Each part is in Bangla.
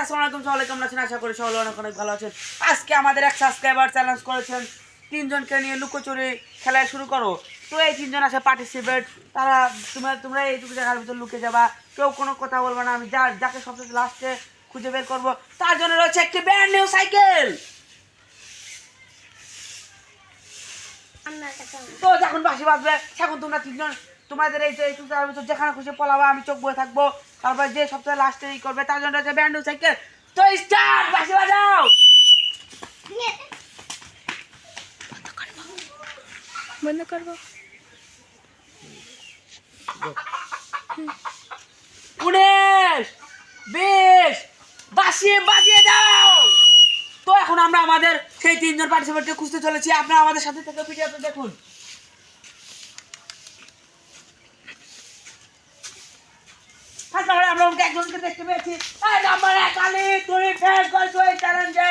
আসসালামু আলাইকুম, সবাই কেমন আছেন? আশা করি সবাই অনেক অনেক ভালো আছেন। আজকে আমাদের এক সাবস্ক্রাইবার চ্যালেঞ্জ করেছেন 3 জনকে নিয়ে লুকোচুরি খেলা শুরু করো। তো এই 3 জন আছে পার্টিসিপেট, তারা তোমরা এইটুকু জায়গার ভিতর লুকে যাবা, কেউ কোনো কথা বলবে না। আমি যাকে সবচেয়ে লাস্টে খুঁজে বের করবো তার জন্য রয়েছে একটি ব্র্যান্ড নিউ সাইকেল। তো যখন বাঁশি বাজবে তখন তোমরা 3 জন তোমাদের এই যেখানে খুশি পলাবা, আমি চোখ বয়ে থাকবো। তারপর যে সপ্তাহে লাস্টে ই করবে তার জন্য হচ্ছে ব্র্যান্ড নিউ সাইকেল। তো স্টার্ট, বাঁশি বাজাও। বন্ধ করবো। 19, 20, বাঁশি বাজিয়ে দাও। তো এখন আমরা আমাদের সেই 3 জন পার্টিসিপেটকে খুঁজতে চলেছি। আপনারা আমাদের সাথে থেকে ভিডিওতে দেখুন। আমরা একজনকে দেখতে পেয়েছি। নাম্বার 1 আলী, তুমি ফেল করছো এই চ্যালেঞ্জে।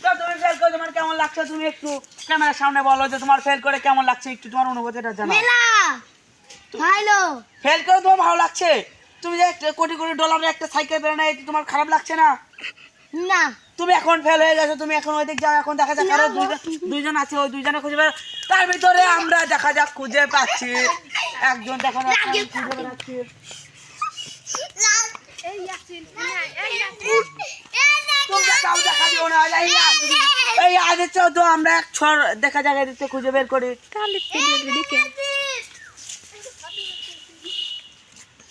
তো তুমি ফেল করে তোমার কেমন লাগছে? তুমি একটু ক্যামেরার সামনে বলো যে তোমার ফেল করে কেমন লাগছে, একটু তোমার অনুভূতিটা জানাও। ভালো ফেল করে তোমার ভালো লাগছে? তুমি যে কোটি কোটি ডলারের একটা সাইকেল পেলে না, এটা তোমার খারাপ লাগছে না? না, তুমি এখন ফেল হয়ে গেছো, তুমি এখন ওইদিক যাও। এখন দেখা যাক আরো দুইজন আছে, ওই দুইজনে খুঁজে বের। তার ভিতরে আমরা দেখা যাক খুঁজে পাচ্ছি একজন। দেখা যাক খুঁজে বেড়াচ্ছি। এই আদিত্য, তো আমরা এক ছড় দেখা যাক এদিকে খুঁজে বের করি।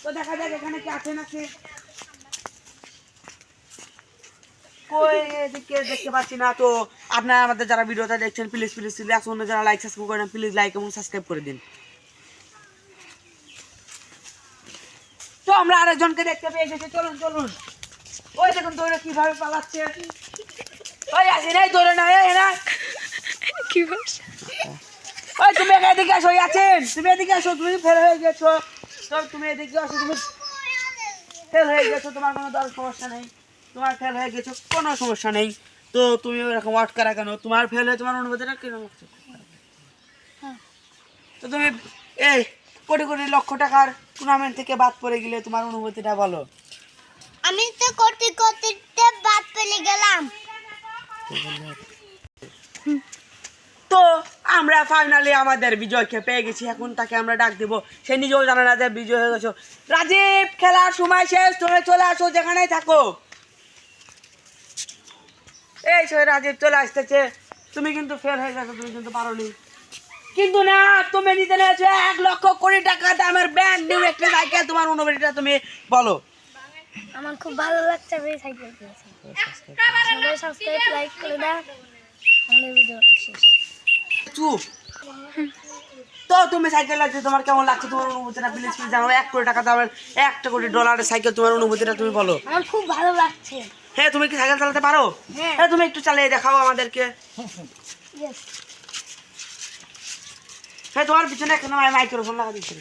তো দেখা যাক এখানে কি আছে নাকি। কই এদিকে দেখতে পাচ্ছি না। তো আপনারা আমাদের যারা ভিডিওটা দেখছেন প্লিজ প্লিজ প্লিজ এখন যারা লাইক সাবস্ক্রাইব করেন প্লিজ লাইক এবং সাবস্ক্রাইব করে দিন। তো আমরা আরেকজনকে দেখতে পেয়ে গেছি। চলুন চলুন, ওই দেখুন দৌড়ে কিভাবে পালাচ্ছে। ওই আসেন, এই দৌড়ে না, এই না কি বলছ? ওই তুমি এদিকে আসো। আছেন, তুমি এদিকে আসো। তুমি ফেল হয়ে গেছো। তো তুমি এদিকে আসো। তুমি ফেল হয়ে গেছো, তোমার কোনো সমস্যা নেই। তোমার ফেল হয়ে গেছো, কোনো সমস্যা নেই। তো তুমি এরকম ওয়াট করা কেন? তোমার ফেল হয়ে তোমার অনুভূতিটা কিরকম লাগছে? তো তুমি এই কোটি কোটি লক্ষ টাকার টুর্নামেন্ট থেকে বাদ পড়ে গেলে তোমার অনুভূতিটা বলো। আমি তো কোটি কোটিতে বাদ পেলে গেলাম। তো আমরা ফাইনালি আমাদের বিজয়কে পেয়ে গেছি। এখন তাকে আমরা ডাক দেবো। সে নিজেও জানে না যে বিজয় হয়ে গেছো। রাজীব, খেলার সময় শেষ, তুমি চলে আসো যেখানেই থাকো। এই সে রাজীব চলে আসতেছে। তুমি কিন্তু ফেল হয়ে গেছো, তুমি কিন্তু পারোনি। কিন্তু না, তুমি নিতে নিয়েছো 1 লক্ষ কোটি টাকা দামের ব্র্যান্ড নিউ একটা সাইকেল। তোমার অনুভূতিটা তুমি বলো। আমার খুব ভালো লাগছে, আমি সাইকেল পেয়েছি। সবাই সাবস্ক্রাইব লাইক করে দাও। আমাদের ভিডিও শেষ। চুপ। তো তুমি সাইকেল লাগছে, তোমার কেমন লাগছে? তোমার অনুভূতিটা প্লিজ প্লিজ জানাও। 1 কোটি টাকা দামের 1 কোটি ডলারের সাইকেল, তোমার অনুভূতিটা তুমি বলো। আমার খুব ভালো লাগছে। হ্যাঁ, তুমি কি সাইকেল চালাতে পারো? হ্যাঁ, তুমি একটু চালিয়ে দেখাও আমাদেরকে। হ্যাঁ, তোমার পিছনে এখানে মাইক্রোফোন লাগা দিচ্ছে।